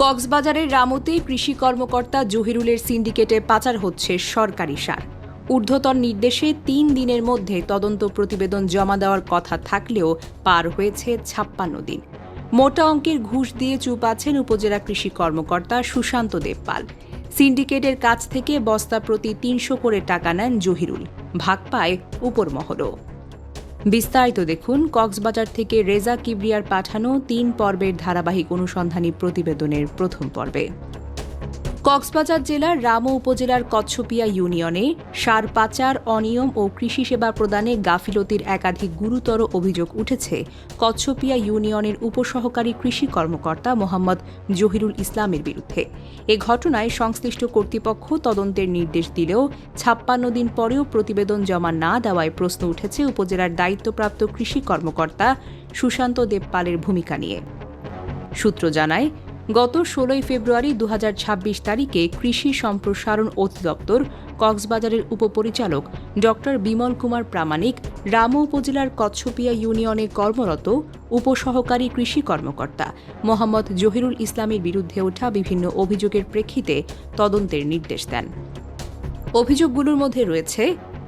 কক্সবাজারের রামুতে কৃষি কর্মকর্তা জহিরুলের সিন্ডিকেটে পাচার হচ্ছে সরকারি সার। ঊর্ধ্বতন নির্দেশে ৩ দিনের মধ্যে তদন্ত প্রতিবেদন জমা দেওয়ার কথা থাকলেও পার হয়েছে ৫৬ দিন। মোটা অঙ্কের ঘুষ দিয়ে চুপ আছেন উপজেলা কৃষি কর্মকর্তা সুশান্ত দেবপাল। সিন্ডিকেটের কাছ থেকে বস্তা প্রতি ৩০০ করে টাকা নেন জহিরুল, ভাগ পায় উপরমহলও। বিস্তারিত দেখুন কক্সবাজার থেকে রেজা কিবরিয়ার পাঠানো ৩ পর্বের ধারাবাহিক অনুসন্ধানী প্রতিবেদনের প্রথম পর্বে। কক্সবাজার জেলার রামু উপজেলার কচ্ছপিয়া ইউনিয়নে সার পাচার, অনিয়ম ও কৃষি সেবা প্রদানে গাফিলতির একাধিক গুরুতর অভিযোগ উঠেছে কচ্ছপিয়া ইউনিয়নের উপসহকারী কৃষি কর্মকর্তা মোহাম্মদ জহিরুল ইসলামের বিরুদ্ধে। এ ঘটনায় সংশ্লিষ্ট কর্তৃপক্ষ তদন্তের নির্দেশ দিলেও ৫৬ দিন পরেও প্রতিবেদন জমা না দেওয়ায় প্রশ্ন উঠেছে উপজেলার দায়িত্বপ্রাপ্ত কৃষি কর্মকর্তা সুশান্ত দেবপালের ভূমিকা নিয়ে। সূত্র জানায়, গত ১৬ ফেব্রুয়ারি ২০২৬ তারিখে কৃষি সম্প্রসারণ অধিদপ্তর কক্সবাজারের উপপরিচালক ড বিমল কুমার প্রামাণিক রামু উপজেলার কচ্ছপিয়া ইউনিয়নে কর্মরত উপসহকারী কৃষি কর্মকর্তা মোহাম্মদ জহিরুল ইসলামের বিরুদ্ধে ওঠা বিভিন্ন অভিযোগের প্রেক্ষিতে তদন্তের নির্দেশ দেন। অভিযোগগুলোর মধ্যে রয়েছে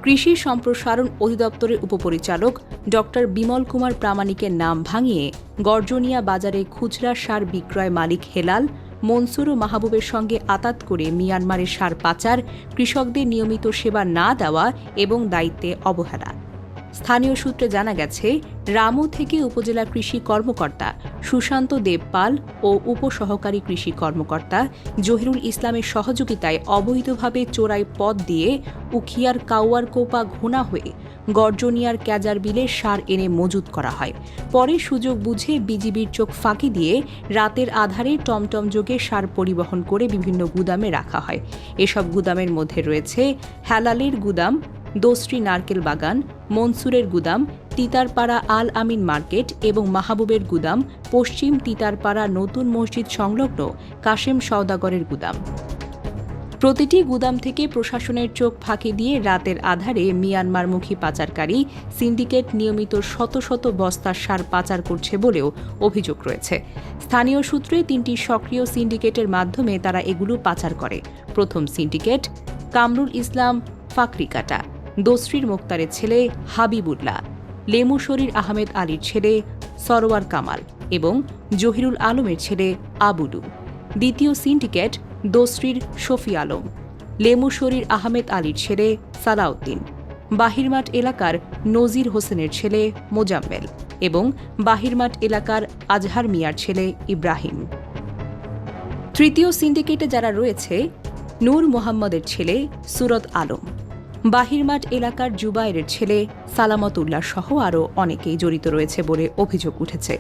কৃষি সম্প্রসারণ অধিদপ্তরের উপপরিচালক ড বিমল কুমার প্রামাণিকের নাম ভাঙিয়ে গর্জনিয়া বাজারে খুচরা সার বিক্রয় মালিক হেলাল, মনসুর ও মাহবুবের সঙ্গে আতাত করে মিয়ানমারের সার পাচার, কৃষকদের নিয়মিত সেবা না দেওয়া এবং দায়িত্বে অবহেলা। স্থানীয় সূত্রে জানা গেছে, রামু থেকে উপজেলা কৃষি কর্মকর্তা সুশান্ত দেবপাল ও উপসহকারী কৃষি কর্মকর্তা জহিরুল ইসলামের সহযোগিতায় অবৈধভাবে চোরাই পথ দিয়ে উখিয়ার কাউয়ারকোপা ঘোনা হয়ে গর্জনিয়ার ক্যাজার বিলে সার এনে মজুত করা হয়। পরে সুযোগ বুঝে বিজিবির চোখ ফাঁকি দিয়ে রাতের আধারে টমটম যোগে সার পরিবহন করে বিভিন্ন গুদামে রাখা হয়। এসব গুদামের মধ্যে রয়েছে হেলালের গুদাম, দোস্রি নারকেল বাগান, মনসুরের গুদাম, তিতারপাড়া আল আমিন মার্কেট এবং মাহবুবের গুদাম, পশ্চিম তিতারপাড়া নতুন মসজিদ সংলগ্ন কাশেম সওদাগরের গুদাম। প্রতিটি গুদাম থেকে প্রশাসনের চোখ ফাঁকি দিয়ে রাতের আধারে মিয়ানমারমুখী পাচারকারী সিন্ডিকেট নিয়মিত শত শত বস্তা সার পাচার করছে বলেও অভিযোগ রয়েছে। স্থানীয় সূত্রে ৩টি সক্রিয় সিন্ডিকেটের মাধ্যমে তারা এগুলো পাচার করে। প্রথম সিন্ডিকেট কামরুল ইসলাম ফাকরিকাটা, দোসরির মোক্তারের ছেলে হাবিবুল্লাহ, লেমু শরীর আহমেদ আলীর ছেলে সরোয়ার কামাল এবং জহিরুল আলমের ছেলে আবুলু। দ্বিতীয় সিন্ডিকেট দোসরির শফি আলম, লেমু শরীর আহমেদ আলীর ছেলে সালাউদ্দিন, বাহিরমাঠ এলাকার নজির হোসেনের ছেলে মোজাম্মেল এবং বাহিরমাঠ এলাকার আজহার মিয়ার ছেলে ইব্রাহিম। তৃতীয় সিন্ডিকেটে যারা রয়েছে নূর মোহাম্মদের ছেলে সুরত আলম, বাহিরমাঠ এলাকার জুবাইরের ছেলে সালামতুল্লাহ সহ আরও অনেকেই জড়িত রয়েছে বলে অভিযোগ উঠেছে।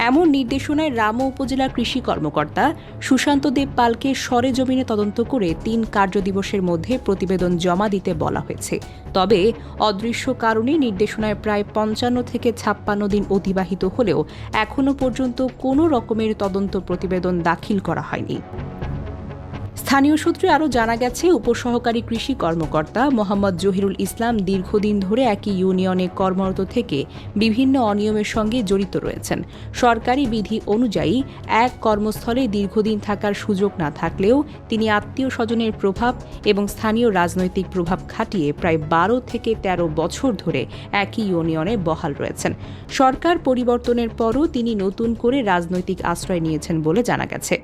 এমন নির্দেশনায় রামু উপজেলার কৃষি কর্মকর্তা সুশান্ত দেবপালকে সরেজমিনে তদন্ত করে ৩ কার্যদিবসের মধ্যে প্রতিবেদন জমা দিতে বলা হয়েছে। তবে অদৃশ্য কারণে নির্দেশনায় প্রায় ৫৫ থেকে ৫৬ দিন অতিবাহিত হলেও এখনও পর্যন্ত কোনো রকমের তদন্ত প্রতিবেদন দাখিল করা হয়নি। স্থানীয় সূত্রে আরও জানা গেছে, উপসহকারী কৃষি কর্মকর্তা মোহাম্মদ জহিরুল ইসলাম দীর্ঘদিন ধরে একই ইউনিয়নে কর্মরত থেকে বিভিন্ন অনিয়মের সঙ্গে জড়িত রয়েছেন। সরকারি বিধি অনুযায়ী এক কর্মস্থলে দীর্ঘদিন থাকার সুযোগ না থাকলেও তিনি আত্মীয় স্বজনের প্রভাব এবং স্থানীয় রাজনৈতিক প্রভাব খাটিয়ে প্রায় ১২ থেকে ১৩ বছর ধরে একই ইউনিয়নে বহাল রয়েছেন। সরকার পরিবর্তনের পরও তিনি নতুন করে রাজনৈতিক আশ্রয় নিয়েছেন বলে জানা গেছে।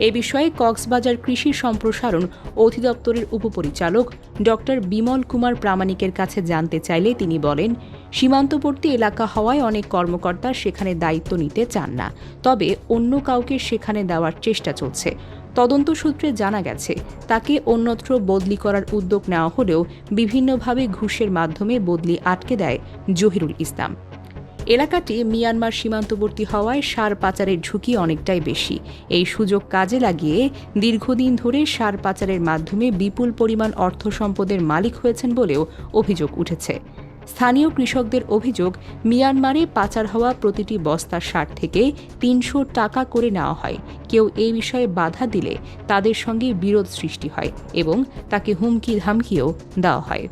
এ বিষয়ে কক্সবাজার কৃষি সম্প্রসারণ অধিদপ্তরের উপপরিচালক ড বিমল কুমার প্রামাণিকের কাছে জানতে চাইলে তিনি বলেন, সীমান্তবর্তী এলাকা হওয়ায় অনেক কর্মকর্তা সেখানে দায়িত্ব নিতে চান না, তবে অন্য কাউকে সেখানে দেওয়ার চেষ্টা চলছে। তদন্ত সূত্রে জানা গেছে, তাকে অন্যত্র বদলি করার উদ্যোগ নেওয়া হলেও বিভিন্নভাবে ঘুষের মাধ্যমে বদলি আটকে দেয় জহিরুল ইসলাম। এলাকাটি মিয়ানমার সীমান্তবর্তী হওয়ায় সার পাচারের ঝুঁকি অনেকটাই বেশি। এই সুযোগ কাজে লাগিয়ে দীর্ঘদিন ধরে সার পাচারের মাধ্যমে বিপুল পরিমাণ অর্থ সম্পদের মালিক হয়েছেন বলেও অভিযোগ উঠেছে। স্থানীয় কৃষকদের অভিযোগ, মিয়ানমারে পাচার হওয়া প্রতিটি বস্তা সার থেকে ৩০০ টাকা করে নেওয়া হয়। কেউ এই বিষয়ে বাধা দিলে তাদের সঙ্গে বিরোধ সৃষ্টি হয় এবং তাকে হুমকি ধামকিও দেওয়া হয়।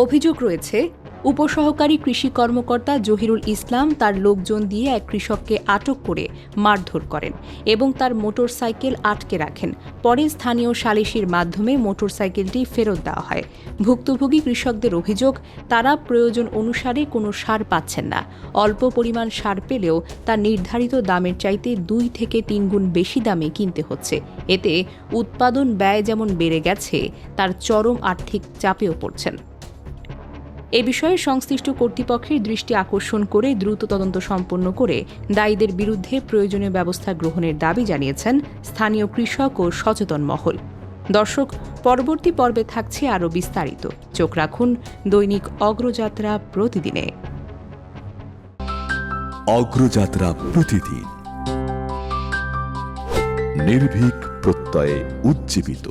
অভিযোগ রয়েছে, উপসহকারী কৃষি কর্মকর্তা জহিরুল ইসলাম তার লোকজন দিয়ে এক কৃষককে আটক করে মারধর করেন এবং তার মোটরসাইকেল আটকে রাখেন। পরে স্থানীয় সালিসির মাধ্যমে মোটরসাইকেলটি ফেরত দেওয়া হয়। ভুক্তভোগী কৃষকদের অভিযোগ, তারা প্রয়োজন অনুসারে কোনো সার পাচ্ছেন না। অল্প পরিমাণ সার পেলেও তা নির্ধারিত দামের চাইতে 2 থেকে 3 গুণ বেশি দামে কিনতে হচ্ছে। এতে উৎপাদন ব্যয় যেমন বেড়ে গেছে, তার চরম আর্থিক চাপেও পড়ছেন। এ বিষয়ে সংশ্লিষ্ট কর্তৃপক্ষের দৃষ্টি আকর্ষণ করে দ্রুত তদন্ত সম্পন্ন করে দায়ীদের বিরুদ্ধে প্রয়োজনীয় ব্যবস্থা গ্রহণের দাবি জানিয়েছেন স্থানীয় কৃষক ও সচেতন মহল। দর্শক, পরবর্তী পর্বে থাকছে আরও বিস্তারিত। চোখ রাখুন দৈনিক অগ্রযাত্রা প্রতিদিনে। অগ্রযাত্রা প্রতিদিন, নির্ভীক প্রত্যয়ে উজ্জীবিত।